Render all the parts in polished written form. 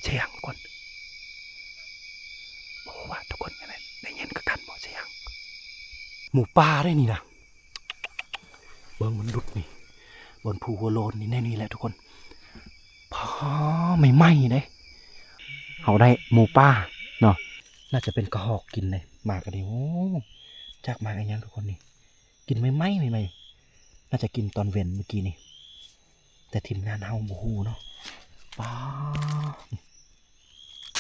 เสียงคนบอกว่าทุกคนได้ยินกันบ่เสียงหมูป่าได้นี่นะเบิ้งมันดุดนี่บนภูหัวโลนนี่แน่นี่แหละทุกคนพอไม่ไหม้เลยเอาได้หมูป่าเนาะน่าจะเป็นกระหอกกินเลยมากันดิโอ้จากมากันยังทุกคนนี่กินไม่ไหม้น่าจะกินตอนเว้นเมื่อกี้นี่แต่ทีมงานเฮาโมโหเนาะป้า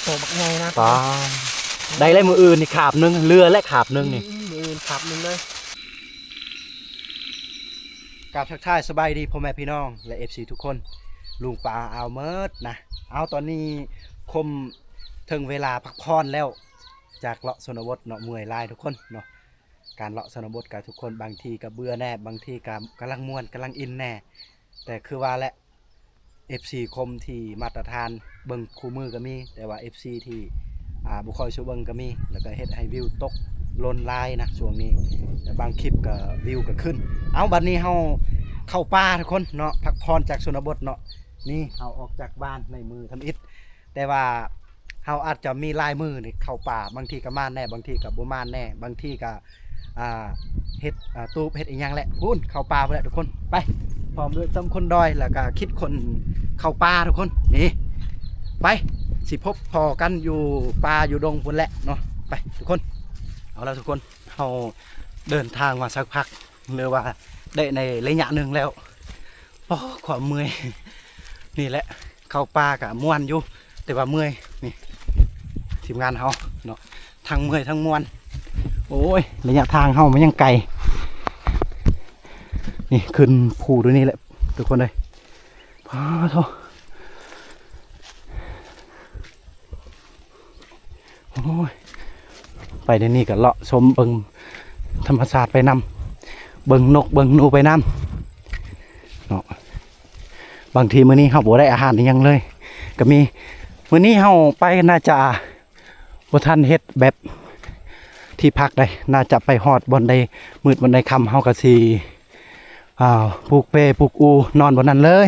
โตบักไงนะป้าได้เลยมืออื่นนี่ขาบนึงเรือและขาบนึงนี่มืออื่นขาบนึงเลยกราบทักทายสบายดีพ่อแม่พี่น้องและ FC ทุกคนลุงป่าเอาเมิดนะเอาตอนนี้คมถึงเวลาพักผ่อนแล้วจากเลาะชนบทเนาะเมื่อยลายทุกคนเนาะการเลาะชนบทกับทุกคนบางทีกับเบื่อแน่บางทีกับกำลังม่วนกำลังอินแน่แต่คือว่าแหละ FC คมที่มาตรฐานเบิ่งคู่มือก็มีแต่ว่า FC ที่บุคอยชูเบิ่งก็มีแล้วก็เฮ็ดให้วิวตกล้นลายนะช่วงนี้แต่บางคลิปก็วิวก็ขึ้นเอาบัดนี้เฮาเข้าป่าทุกคนเนาะพักผ่อนจากชนบทเนาะนี่เฮาออกจากบ้านในมือทำอิฐแต่ว่าเฮาอาจจะมีลายมือนี่เข้าป่าบางทีก็มาแน่บางทีก็บ่มาแน่บางทีก็เฮ็ดตูบเฮ็ดอีหยังแหละพูนเข้าป่าไปแล้วทุกคนไปพร้อมด้วยซ้ำคนดอยแล้วก็คิดคนเข้าป่าทุกคนนี่ไปสิพบพอกันอยู่ป่าอยู่ดงพุ่นแหละเนาะไปทุกคนเอาแล้วทุกคนเฮาเดินทางมาสักพักหรือว่าได้ในระยะหนึ่งแล้วโอ้ความเมื่อยนี่แหละเข้าป่ากับม่วนอยู่แต่ว่าเมื่อยนี่ทีมงานเฮาเนาะทั้งเมื่อยทั้งม่วนโอ้ยระยะทางเฮามันยังไกลนี่ขึ้นภูด้วยนี่แหละทุกคนเลยพาโทโอ้ยไปในนี่ก็เลาะชมเบิ่งธรรมศาสตร์ไปนำเบิ่งนกเบิ่งหนูไปนำเนาะบางทีมื้อนี้เฮาบ่ได้อาหารยังเลยก็มีมื้อนี้เฮาไปน่าจะบ่ทันเฮ็ดแบบที่พักได้น่าจะไปฮอดบนใดมืดบนใดค่ำเฮาก็สิปลูกเปปลูกอูนอนบนนั้นเลย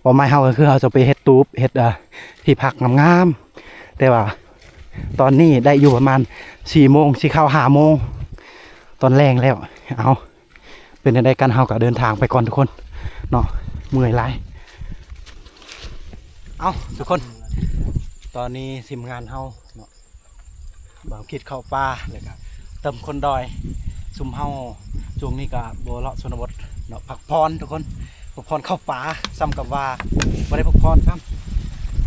เป้าหมายเฮาก็คือเฮาจะไปเฮ็ดตูบเฮ็ดที่พักงามๆแต่ว่าตอนนี้ได้อยู่ประมาณ4 โมงสิเข้า5 โมงตอนแรงแล้วเอาเป็นในการเฮาก็เดินทางไปก่อนทุกคนเนาะเมื่อยหลายเอาทุกคนตอนนี้ทีมงานเฮาเนาะบ่าวคิดเข้าป่าเลยครับเติมคนดอยซุ่มเฮาช่วงนี้ก็บ่เลาะชนบทเนาะพักผ่อนทุกคนพักผ่อนเข้าป่าซ้ำกับว่าบ่ได้พักผ่อนครับ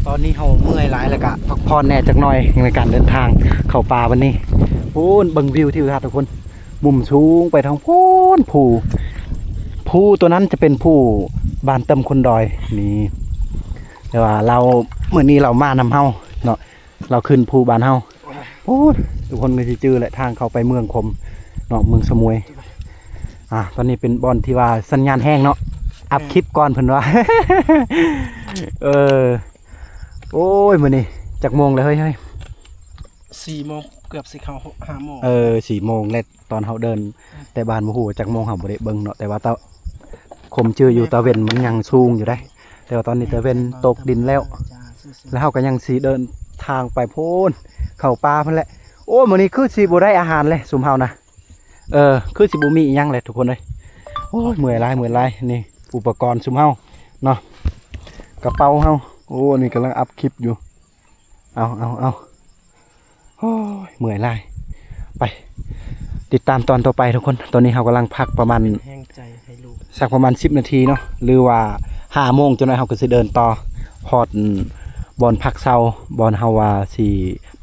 ตอนนี้เฮาเมื่อยหลายแล้วก็พักผ่อนแน่จักหน่อยในการเดินทางเข้าป่าวันนี้โอ้เบิ่งวิวที่ครับทุกคนมุมสูงไปทางโพ้นภูตัวนั้นจะเป็นภูบ้านเติมคนดอยนี่แต่ว่าเราเมื่อนี้เรามานำเฮาเนาะเราขึ้นภูบ้านเฮาโอ้ทุกคนก็สิจื้อแหละทางเข้าไปเมืองคมเนาะเมืองสมุยตอนนี้เป็นบอลที่ว่าสัญญาณแห้งเนาะอัพคลิปก่อนเพิ่นว่า โอ้ยมื้อนี้จักโมงเลยเฮ้ย4 โมงเกือบสิเข้า5 โมง4 โมงแล้วตอนเฮาเดินแต่บ้านบ่ฮู้จักโมงเฮาบ่ได้เบิ่งเนาะแต่ว่าตาคมจื้ออยู่ตะเว้นมันยังสูงอยู่ได้แต่ว่าตอนนี้ตะเว้นตกดินแล้วเฮาก็ยังสิเดินทางไปโพ้นเข้าป่าเพิ่นแหละโอ้มื้อนี้คือสิบ่ได้อาหารเลยซุมเฮานะคือสิบ่มีอีหยังเลยทุกคนเลยโอ้ยเมื่อยหลายนี่อุปกรณ์ซุมเฮาเนาะกระเป๋าเฮาโอ้นี่กำลังอัพคลิปอยู่เอาโอ้ยเมื่อยหลายไปติดตามตอนต่อไปทุกคนตอนนี้เฮากำลังพักประมาณแห้งใจให้ลูกสักประมาณ10 นาทีเนาะหรือว่า5 โมงจนเฮาก็สิเดินต่อฮอดบอนพักเช้าบอนเฮาว่าสิ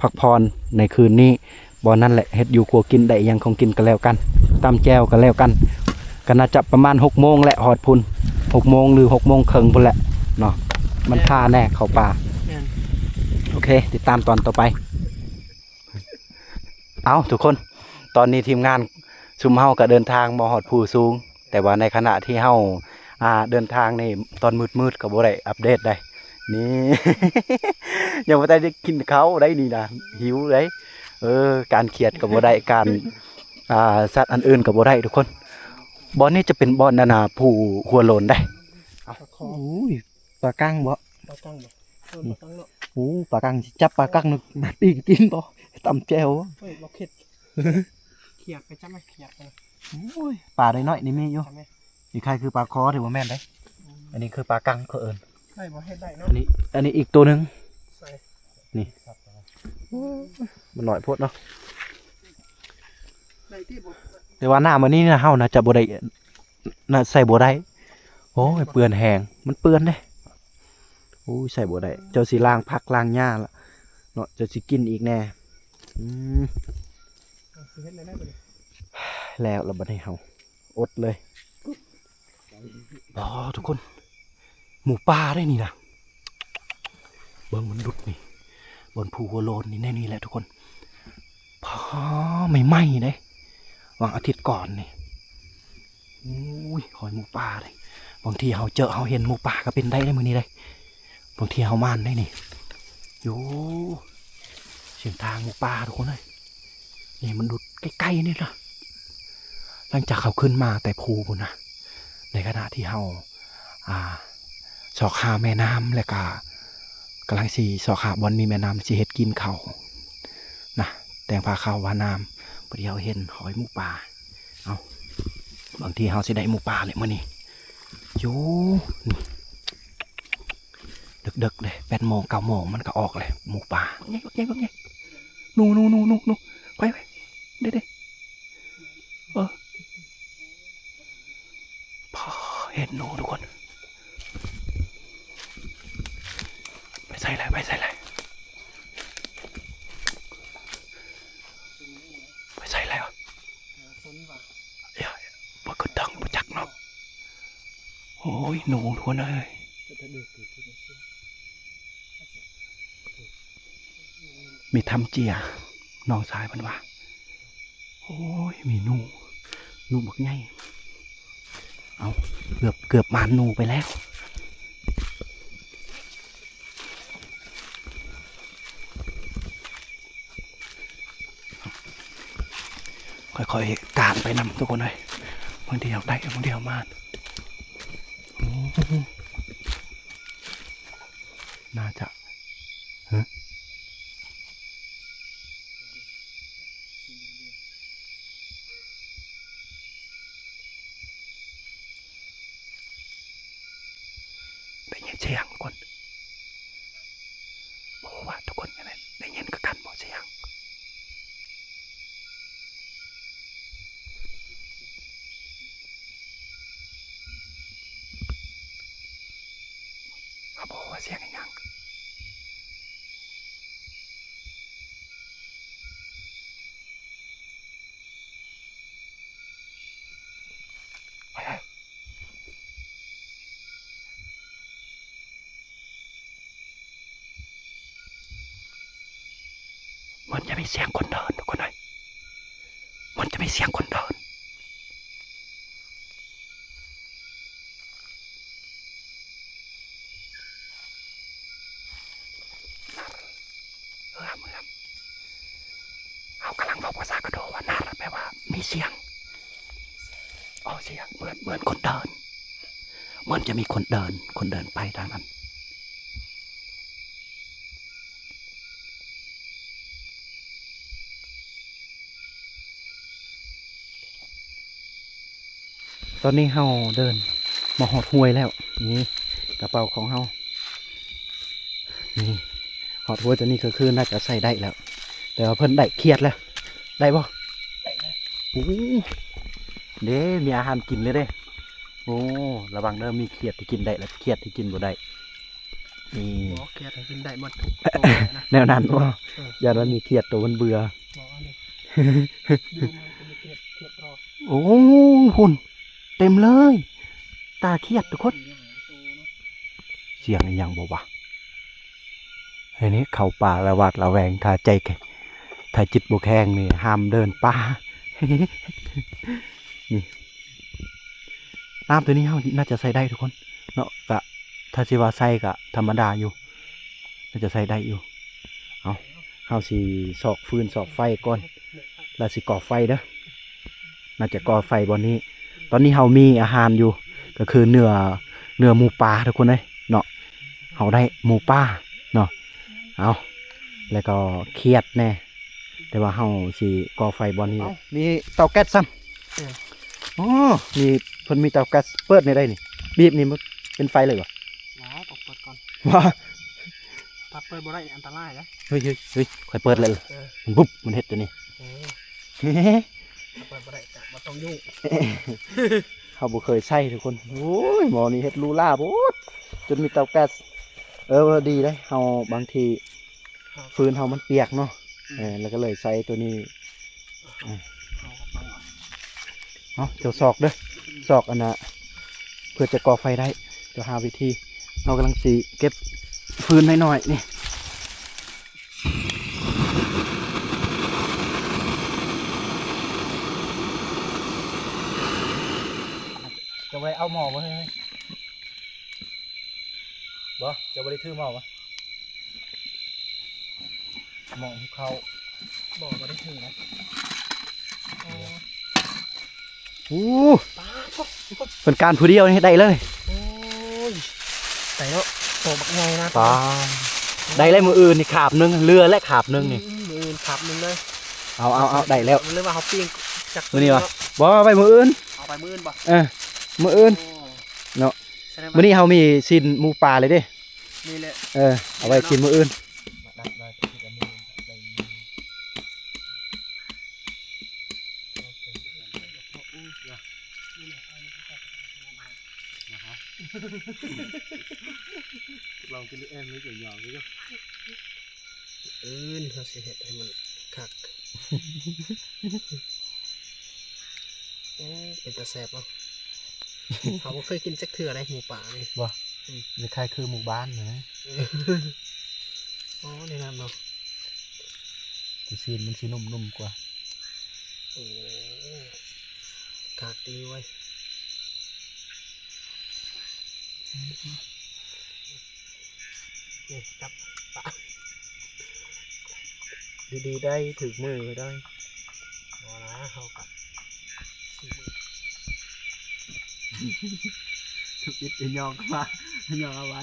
พักพรในคืนนี้บอนนั่นแหละเฮ็ดอยู่ครัวกินได้ยังของกินกันแล้วกันตำแจ่วกันแล้วกันก็น่าจะประมาณ6 โมงแหละฮอดพุ่น6 โมงหรือ6 โมงครึ่งพุ่นแหละเนาะมันท่าแน่เข้าป่าโอเคติดตามตอนต่อไปเอาทุกคนตอนนี้ทีมงานซุมเฮาก็เดินทางมาฮอดภูสูงแต่ว่าในขณะที่เฮาเดินทางนี่ตอนมืดๆก็บ่ได้อัปเดตได้นี่ ยังบ่ได้กินข้าวได้นี่นะหิวได้การเขียดก็บ่ได้การสัตว์อันอื่นก็บ่ได้ทุกคนบ่อนนี้จะเป็นบ่อนนานาผู้หัวโลนได้โอ้ยปลากั้งบ่ บ่ต้องเนาะ โอ้ปลากังสิจับปลากังนึกมาปิ้งกินบ่ตำแจ่ว เฮ้ยบ่เข็ดเขียดไปจ้ะไหมเขียดไป โอ้ยปลาได้น้อยนี่มีอยู่ จ้ะไหม นี่ใครคือปลาคอถือว่าแม่นได้อันนี้คือปลากังเขาเอิ้น ได้บ่เฮ็ดได้เนาะ อันนี้อีกตัวหนึง ใส่ นี่มันน้อยโพดเนาะ ได้ที่บ่ แต่ว่าน้ำมันนี่นะเฮานะจะบ่ได้น่ะใส่บ่ได้โอ้ยเปื้อนแห้งมันเปื้อนเด้โอ้ยใส่บ่ได้เจ้าสิล้างผักล้างหญ้าละเนาะเจ้าสิกินอีกแน่อืม สิเฮ็ดได้บ่นี่ แล้วบัดนี้เฮาอดเลยอ๋อทุกคนหมูป่าได้นี่นะเบิ่งมันดุดนี่บนภูหัวโลนนี่แน่นี่แหละทุกคนพอไม่ไหม้เด้วางอาทิตย์ก่อนนี่อุ้ยหอยหมูป่าเลยบางทีเฮาเจอเฮาเห็นหมูป่าก็เป็นได้มื้อนี้เลยบางทีเฮามานได้นี่อยู่เสียงทางหมูป่าทุกคนเลยนี่มันดุดใกล้ๆนี่นะหลังจากเขาขึ้นมาแต่ภูพุ่นนะในขณะที่เฮาสอกหาแม่น้ำและก็กำลังสีสอกหาบอนมีแม่น้ำสิเฮ็ดกินเขานะแต่งพาเข้าว่าน้ำพอดีเฮาเห็นหอยหมูป่าเอาบางทีเฮาสิได้หมูป่าเลยมื้อนี้อยู่นี่ดึกๆเลย8 โมง 9 โมงมันก็ออกเลยหมูป่าใหญ่ๆนู่ไปเด้พอเห็นหนูทุกคนไปใส่เลยไปใส่เลยเหรอ สนว่า บ่กดดังบ่จักเนาะโอ้ยหนูทุกคนเอ้ย จะเดือดที่นี่สิ มีทำเจียน้องชายมันว่าโอ้ยมีหนูบักใหญ่เอาเกือบมานหนูไปแล้วค่อยๆกางไปนำทุกคนเลยบางทีเอาได้บางทีเอามานโอ้น่าจะได้ยินเสียงก่อนบอกว่าทุกคนยังไงได้ยินก็กันบอกเสียงเขาบอกว่าเสียงยังมันจะมีเสียงคนเดินทุกคนเลยมันจะมีเสียงคนเดินเอากำลังบอกภาษากระโดดว่านาดแปลว่ามีเสียงอ๋อเสียงเหมือนคนเดินเหมือนจะมีคนเดินไปทางนั้นตอนนี้เฮาเดินมาหอดห้วยแล้วนี่กระเป๋าของเฮานี่หอดห้วยตัวนี้ก็คือน่าจะใส่ได้แล้ว แต่ว่าเพิ่นได้เครียดแล้วได้บ่ ได้นะ โอ้เด้มีอาหารกินเลยเด้โอ้ระวังเด้อมีเครียดที่กินได้และเครียดที่กินบ่ได้นี่ บ่เขียดให้กินได้หมดทุกตัวเลยนะ แนวนั้นว่าอย่าว่ามีเครียดตัวมันเบื่อ บ่เอาเลยดูมันจะมีเขียดรอ โอ้หุ่นเต็มเลยตาเครียดทุกคนเสียงอีหยังบ่วะไอ้นี่เข้าป่าระวัดระแวงถ้าใจแข็งถ้าจิตบ่แข็งนี่ห้ามเดินป่า นี่น้ำตัวนี้เฮาน่าจะใส่ได้ทุกคนเนาะกะถ้าสิว่าใส่กะธรรมดาอยู่น่าจะใส่ได้อยู่เอาเฮาสิสอกฟืนสอกไฟก่อนแล้วสิก่อไฟเด้อน่าจะก่อไฟบนนี้ ตอนนี้เฮามีอาหารอยู่ก็คือเนื้อหมูป่าทุกคนเลยเนาะเฮาได้หมูป่า เนาะเอาแล้วก็เครียดแน่แต่ว่าเฮาสิก่อไฟบ่นี้มีเตาแก๊สซ้ำอ๋อมีเพิ่นมีเตาแก๊สเปิดในได้นี่บีบนี่มันเป็นไฟเลยบ่ ว้าวต้องเปิดก่อน ว้า ถ้าเปิดบ่ได้อันตรายนะ เฮ้ยค่อยเปิดเลยมันปุ๊บมันเฮ็ดตัวนี้ ถ้าเปิดบ่ได้จะบ่ต้องยุ่ง เขาบ่เคยใช้ทุกคนโอ้ยหมอนี่เฮ็ดรูล่าโพดจนมีเตาแก๊สดีเลยเฮาบางทีฟืนเฮามันเปียกเนาะแล้วก็เลยใช้ตัวนี้เจ้าซอกเด้อซอกอันน่ะเพื่อจะก่อไฟได้จะหาวิธีเรากำลังสิเก็บฟืนหน่อยๆนี่จะไปเอาหมอมาให้บ่จะไปถือหมอวะหมอเขาบอกบ่ได้ถึงนะ เป็นการผู้เดียวนี่ได้เลย โอ้ยใส่แล้วโตบักใหญ่นะ ป้าได้เลยมืออื่นนี่ขาบนึงเรือและขาบนึงนี่ มือขับนึงเลย เอาได้แล้ว มันเลยว่าเขาปิ้งจาก มือนี่วะบ่ไปมืออื่น เอาไปมืออื่นบ่ มืออื่นเนาะ แสดง มือนี้เขามีซินหมูปลาเลยเด้ นี่แหละ เอาไว้กินมืออื่นลองกินลูกแอนนี่เกี่ยวหยองนี่ก็ เขาสิเฮ็ดให้มันคักเป็นตาแซ่บเนาะเขาบ่เคยกินจักเทื่ออะไรหมูป่านี่ บ่นี่ใครคือหมู่บ้านนะ อ๋อในนั้นเนาะ แต่ซีนมันสีนุ่มๆกว่า โอ้คักดีไว้นี่จับปะ ดีๆได้ถึงมือก็ได้ เอาละเขากับ ทุกอิดยองก็มายองเอาไว้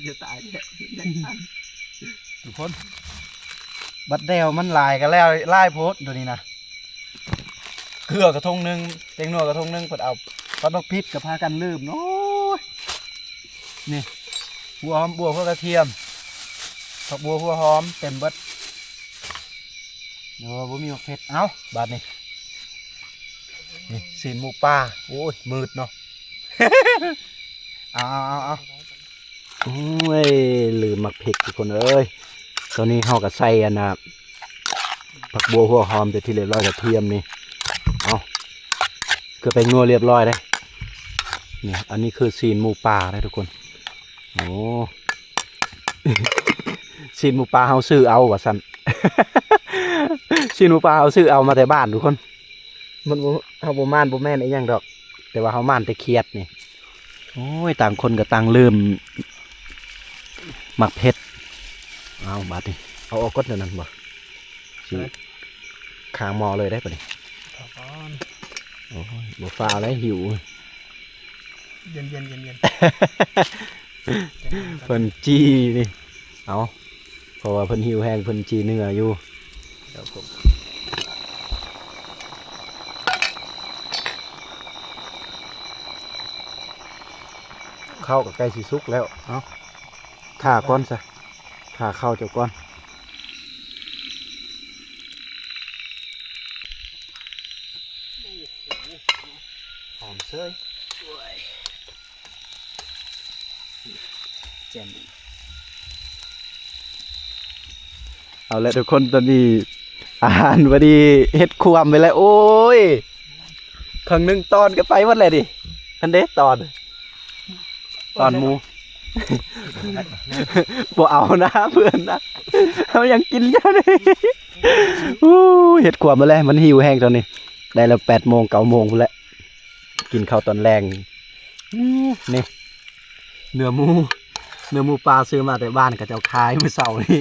จะตายแค่ทุกคนบัดเดวมันลายกันแล้วไล่โพสตัวนี้นะเกลือกระทงหนึ่งเต็งนัวกระทงหนึ่งเปิดเอาปลาบักพริกกับพากันลืมเนาะนี่บัวหอมบัวพวกกระเทียมผักบัวพวกหอมเต็มเบิดเดี๋ยวบัวมีผักเผ็ดเอาบาดนี่นี่สีนหมูป่าโอ้ยมืดเนาะ เอาโอ้ยลืมมักเผ็ดทุกคนเอ้ยตอนนี้เขากับใส่อันน่ะผักบัวหัวหอมจะที่เรียบร้อยกระเทียมนี่เอาเกือบไปงัวเรียบร้อยเลยนี่อันนี้คือซีนหมูป่าได้ทุกคนโอ้ ซีนหมูป่าเขาซื้อเอาว่ะสัน ซีนหมูป่าเขาซื้อเอามาแต่บ้านทุกคนมันเขาบ่ม่านบ่แม่นไอ้ยังดอกแต่ว่าเขาม่านแต่เครียดนี่โอ้ยต่างคนกับต่างลืมหมักเผ็ดเอาบาดนี่เอาออกก้นเดี๋ยวนั้นบ่สิคางหมอเลยได้ปะนี่ เอาก่อน โอ้ยบ่ฟ้าวแล้วหิว เย็น เพิ่นจี้นี่เอาเพราะว่าเพิ่นหิวแห้งเพิ่นจี้เนื้ออยู่เดี๋ยวผมเข้ากับไก่สิสุกแล้วเอาข่าก้อนซะข่าเข้าเจ้าก้อนหอมเซยแจ่มเอาละทุกคนตอนนี้อาหารวันนี้เฮ็ดความไปแล้วโอ้ยครั้งหนึ่งตอนก็ไปหมดเลยดิอันเด้ตอนหมู บ่เอานะเพื่อนนะเขายังกินกันเลยเฮ็ดความมาแล้วมันหิวแห้งตอนนี้ได้แล้ว8 โมง 9 โมงแล้วกินข้าวตอนแรงนี่เนื้อหมูปลาซื้อมาแต่บ้านกับเจ้าคายเมื่อเสาร์นี้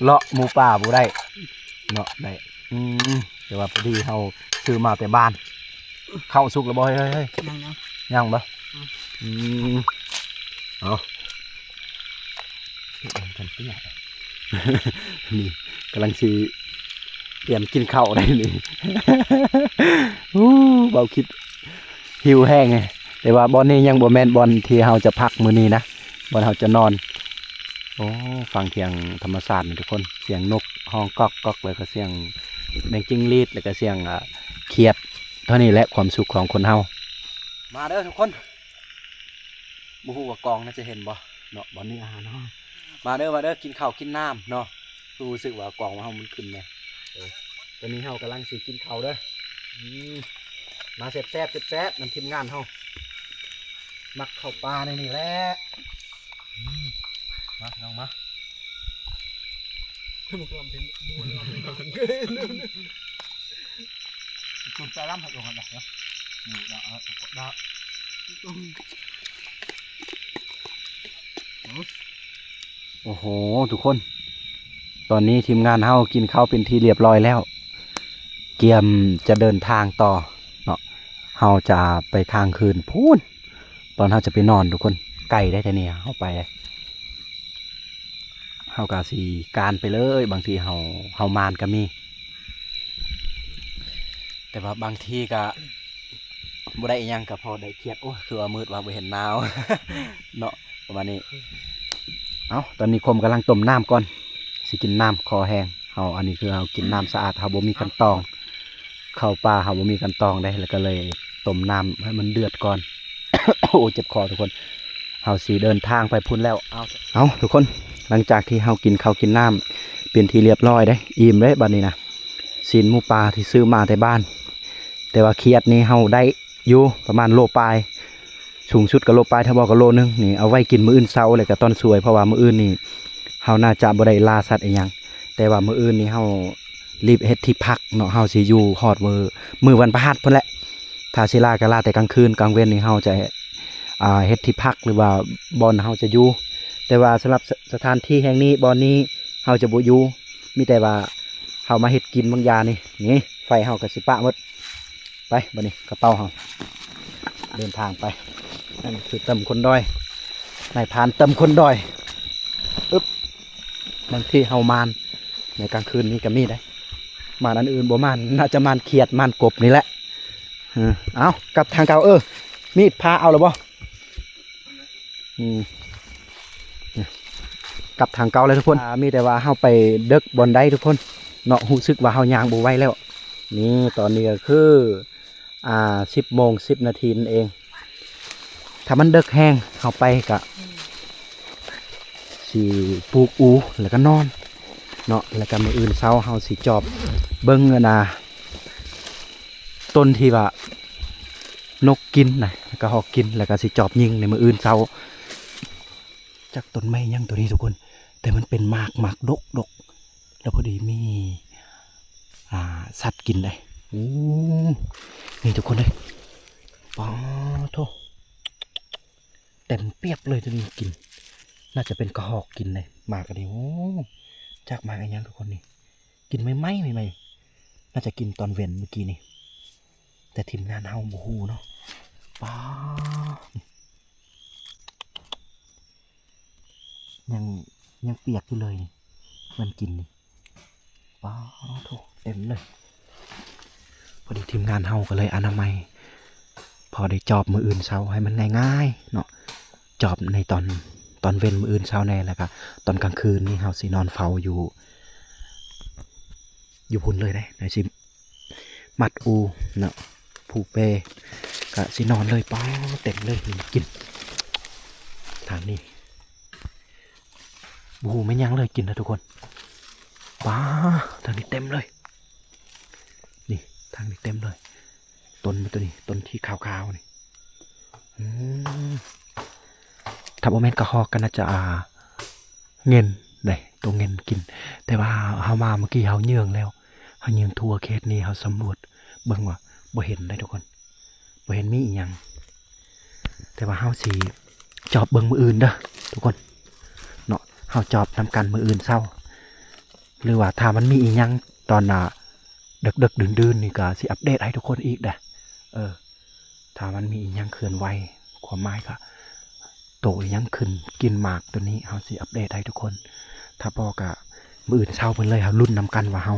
เลาะหมูป่าบ่ได้เนาะได้แต่ว่าพอดีเขาซื้อมาแต่บ้านเข้าสุกแล้วบ่เฮ้ยยังบ่เอา กันที่ไหน นี่กำลังสิเตรียมกินข้าวได้นี่ เบาคิดหิวแห้งไงแต่ว่าบอลนี้ยังบ่แม่นบอลที่เราจะพักมื้อนี้นะบอลเราจะนอนโอ้ฟังเสียงธรรมศาสตร์ทุกคนเสียงนกห้องก๊อกก๊อกแล้วก็เสียงแมงจิ้งหรีดแล้วก็เสียงเขียดเท่านี้แหละความสุขของคนเฮามาเด้อทุกคนบ่ฮู้ว่ากองน่าจะเห็นบ่เนาะบอลนี้เนาะมาเด้อกินข้าวกินน้ำเนาะรู้สึกว่ากองเฮามันขึ้นเลยตอนนี้เฮากำลังสิกินข้าวเด้อมาแซ่บน้ำทีมงานเฮามักข้าวปลาในนี่แหละมาลองมามึงลำเป็นคุณไปร่ำผัดลงกันนะนี่ดาโอ้โหทุกคนตอนนี้ทีมงานเฮากินข้าวเป็นที่เรียบร้อยแล้วเกียมจะเดินทางต่อเนาะเฮาจะไปค้างคืนพูนตอนเฮาจะไปนอนทุกคนไก่ได้แต่เนี่ยเฮาไปเฮากะสีการไปเลยบางทีเฮามานก็มีแต่ว่าบางทีก็บ่ได้อิหยังก็พอได้เครียดโอ้คือว่ามืดว่าบ่เห็นนาว เนาะประมาณนี้เอาตอนนี้คมกำลังต้มน้ำก่อนสิกินน้ำคอแห้งเฮาอันนี้คือเฮากินน้ำสะอาดเฮาบ่มีกันตองเข้าป่าเฮาบ่มีกันตองได้แล้วก็เลยต้มน้ำให้มันเดือดก่อน โอ้เจ็บคอทุกคนเฮาสิเดินทางไปพุ่นแล้วเอาทุกคนหลังจากที่เฮากินข้าวกินน้ำเป็นที่เรียบร้อยได้อิ่มเลยบัดนี้นะศีลหมูปลาที่ซื้อมาแต่บ้านแต่ว่าเครียดนี้เฮาได้อยู่ประมาณโลปลายสูงสุดกับโลปลายถ้าบอกกับโลนึงนี่เอาไว้กินมื้ออื่นเช้าเลยกับตอนสวยเพราะว่ามื้ออื่นนี่เฮาน่าจะบ่ได้ล่าสัตว์อีหยังแต่ว่ามื้ออื่นนี่เฮารีบเฮ็ดที่พักเนาะเฮาสิอยู่ฮอดมื้อวันพฤหัสพุ่นแหละถ้าสิลาก็ลาแต่กลางคืนกลางเว้นนี่เฮาจะเฮ็ดที่พักหรือว่าบ่อนเฮาจะอยู่แต่ว่าสำหรับสถานที่แห่งนี้บ่อนนี้เฮาจะบ่อยู่มีแต่ว่าเฮามาเฮ็ดกินบางอย่างนี่ไฟเฮาก็สิปะหมดไปบัดนี้กระเป๋าเฮาเดินทางไปนั่นคือตำคนดอยนายพรานตำคนดอยอึ๊บบางที่เฮามานในกลางคืนนี้ก็มีได้มานอันอื่นบ่มานน่าจะมานเขียดมานกบนี่แหละเอากลับทางเก่ามีดพาเอาหรือบ่กลับทางเก่าเลยทุกคนมีแต่ว่าเฮาไปเดึกบอลได้ทุกคนเนาะรู้สึกว่าเฮายางบ่ไหวแล้วนี่ตอนนี้ก็คือ10:10 นาทีนั่นเองถ้ามันเดึกแห้งเฮาไปก็สิปลูกอูแล้วก็นอนเนาะแล้วก็มื้ออื่นเช้าเฮาสิจอบเบิ่งต้นที่ว่านกกินนะแล้วก็หอกกินแล้วก็สิจอบยิงในมื้ออื่นเช้าจากต้นไม้ยังตัวนี้ทุกคนแต่มันเป็นหมากดกแล้วพอดีมีสัตว์กินได้นี่ทุกคนเลยป้าโธ่เต็มเปียบเลยตัวนี้กินน่าจะเป็นกระหอกกินเลยหมากกันนี่จากหมากอะไรยังทุกคนนี่กินไม่น่าจะกินตอนเว้นเมื่อกี้นี่แต่ทีมงานเฮาโมโหเนาะป้ายังเปียกอยู่เลยนี่มันกินนี่ป้าโถเต็มเลยพอดีทีมงานเฮาก็เลยอนามัยพอได้จอบมืออื่นเช้าให้มันง่ายๆเนาะจอบในตอนเว้นมืออื่นเช้าแน่แล้วก็ตอนกลางคืนนี่เฮาสินอนเฝ้าอยู่พุ่นเลยได้ไหนสิมัดอูเนาะผูเปก็สินอนเลยป้าเต็มเลยกินทางนี้บูไม่ยั้งเลยกินนะทุกคนป้าทางนี้เต็มเลยนี่ทางนี้เต็มเลยต้นมันตัวนี้ต้นที่ขาวๆนี่ถ้าโมเมนต์กระหอกกันน่าจะเงินได้ตัวเงินกินแต่ว่าเฮามาเมื่อกี้เฮาเยืองแล้วเฮาเยืองทั่วเขตนี้เฮาสำรวจเบิ่งว่าบ่เห็นได้ทุกคนบ่เห็นมีอีหยังแต่ว่าเฮาสิจอบเบิ่งมืออื่นเด้อทุกคนเนาะเฮาจอบนำกันมืออื่นเศร้าหรือว่าถ้ามันมีอีหยังตอนดึกดื่นนี่ก็สิอัปเดตให้ทุกคนอีกเด้อถ้ามันมีอีหยังเคลื่อนไหวความหมายก็ โตยังขึ้นกินหมากตัวนี้เฮาสิอัปเดตให้ทุกคนถ้าพอกะมื้ออื่นเช้าเพิ่นเลยเฮาลุ้นนำกันว่าเฮ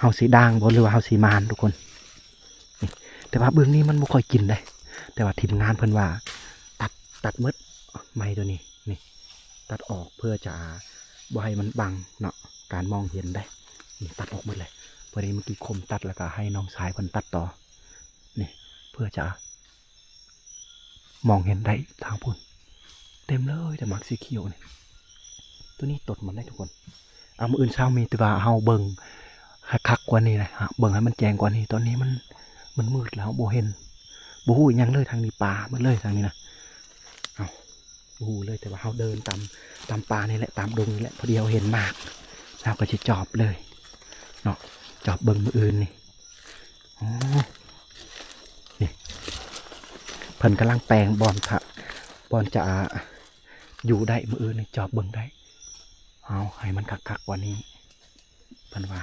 าสิด่างบ่หรือว่าเฮาสิมานทุกคนนี่แต่ว่าเบื้องนี้มันบ่ค่อยกินได้แต่ว่าทีมงานเพิ่นว่าตัดหมดไม้ตัวนี้นี่ตัดออกเพื่อจะบ่ให้มันบังเนาะการมองเห็นได้นี่ตัดออกหมดเลยพอดีเมื่อกี้คมตัดแล้วก็ให้น้องสายเพิ่นตัดต่อนี่เพื่อจะมองเห็นได้ทางพุ่นเต็มเลยแต่หมากสีเขียวนี่ตัวนี้ตดมันได้ทุกคนเอามื้ออื่นเช้ามีแต่ว่าเฮาเบิ่งให้คักกว่านี้นะฮะเบิ่งให้มันแจ้งกว่านี้ตอนนี้มันมืดแล้วบ่เห็นบ่ฮู้อิหยังเลยทางนี้ป่าหมันเลยทางนี้นะเอาบ่ฮู้เลยแต่ว่าเฮาเดินตามป่านี่แหละตามดงนี่แหละพอดีเราเห็นหมากเราก็จะจอบเลยเนาะจอบเบิ่งมื้ออื่นนี่อ๋อนี่เพิ่นกำลังแปลงบอนจะอยู่ได้มื้ออื่นนี่จอบเบิ่งได้เอาให้มันคักๆกว่านี้เพิ่นว่า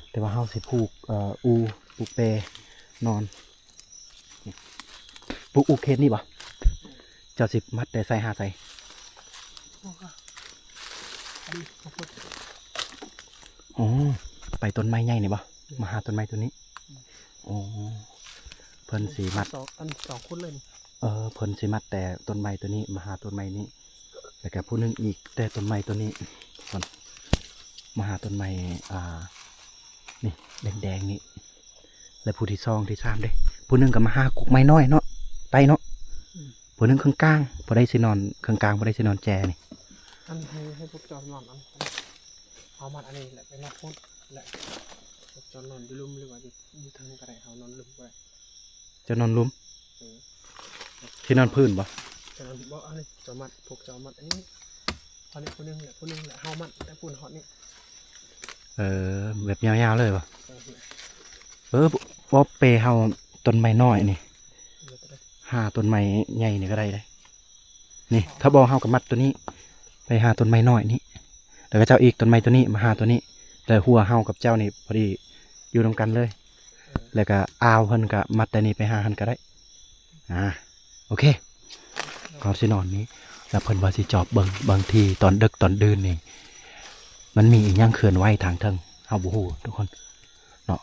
แต่ว่าเฮาสิผูกผูกเปนอนนี่ผูกอูเคสนี่บ่เจ้าสิมัดแต่ใส่หาใส่ อ๋อไปต้นไม้ใหญ่นี่บ่มาหาต้นไม้ตัวนี้อ๋อเพิ่นสีมัดสองคนเลยนี่ เพิ่นสีมัดแต่ต้นไม้ตัวนี้มาหาต้นไม้นี้แล้วก็ผู้หนึงอีกแต่ต้นไม้ตัวนี้ก่อนมาหาต้นไม้นี่แดงๆนี่แล้วผู้ที่สองที่สามเด้ผู้หนึงก็มาหากกไม้น้อยเนาะไตเนาะผู้หนึงข้างกลางบ่ได้สินอนข้างกลางบ่ได้สินอนแจนี่ อันให้พวกจอนนอนเอามัดอันนี้แหละไปนอกพุ่นแหละพวกจอนนอนอยู่ลุ่มหรือว่าอยู่ทางกระไดเขานอนลุ่มไป จะนอนหลุมที่นอนพื้นบ่ จอนบอกอันนี้จอมัดพวกจอมัดอันนี้คนนี้คนนึงแหละคนนึงแหละเฮามัดแต่ปุ่นฮอตนี่ แบบยาวๆเลยบ่บ่เปเฮาต้นไม้น้อยนี่หาต้นไม้ใหญ่นี่ก็ได้เลยนี่ถ้าบ่เฮากับมัดตัวนี้ไปหาต้นไม้น้อยนี่แล้วก็เจ้าอีกต้นไม้ตัวนี้มาหาตัวนี้แล้วหัวเฮากับเจ้านี่พอดีอยู่ตรงกันเลย แล้วก็อ้าวเพิ่นก็มัดแต่นี่ไปหาหันก็ได้โอเคก่อนสินอนนี้แล้วเพิ่นว่าสิจอบเบิ่งบางทีตอนดึกตอนดื่นนี่มันมีอีหยังเคลื่อนไหวทางเทิงเฮาบ่ฮู้ทุกคนเนาะ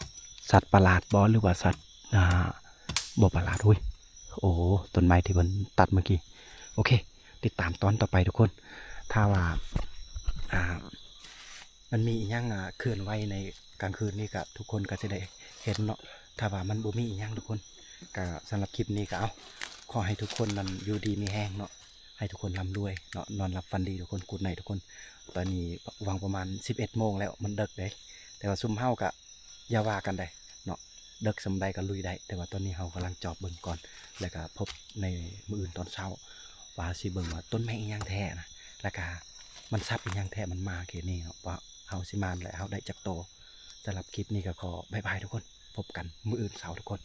สัตว์ประหลาดบ่หรือว่าสัตว์บ่ประหลาดอุ้ยโอ้ต้นไม้ที่เพิ่นตัดเมื่อกี้โอเคติดตามตอนต่อไปทุกคนถ้าว่ามันมีอีหยังเคลื่อนไหวในกลางคืนนี่ก็ทุกคนก็จะได้เห็นเนาะถ้าว่ามันบ่มีอีหยังทุกคนก็สำหรับคลิปนี้ก็เอาขอให้ทุกคนนั้นอยู่ดีมีแห้งเนาะให้ทุกคนร่ำรวยเนาะนอนหลับฝันดีทุกคนกูดไนท์ทุกคนตอนนี้วางประมาณ11 โมงแล้วมันดึกเด้แต่ว่าซุ่มเฮาก็อย่าว่ากันได้เนาะดึกสำใดก็ลุยได้แต่ว่าตอนนี้เฮากำลังจอบเบิ่งก่อนแล้วก็พบในมื้ออื่นตอนเช้าว่าสิเบิ่งว่าต้นไม้อีหยังแท้นะแล้วก็มันซับอีหยังแท้มันมาแค่นี้เนาะว่าเฮาสิมานและเฮาได้จักโตสำหรับคลิปนี้ก็ขอบ๊ายบายทุกคนพบกันมื้ออื่นเช้าทุกคน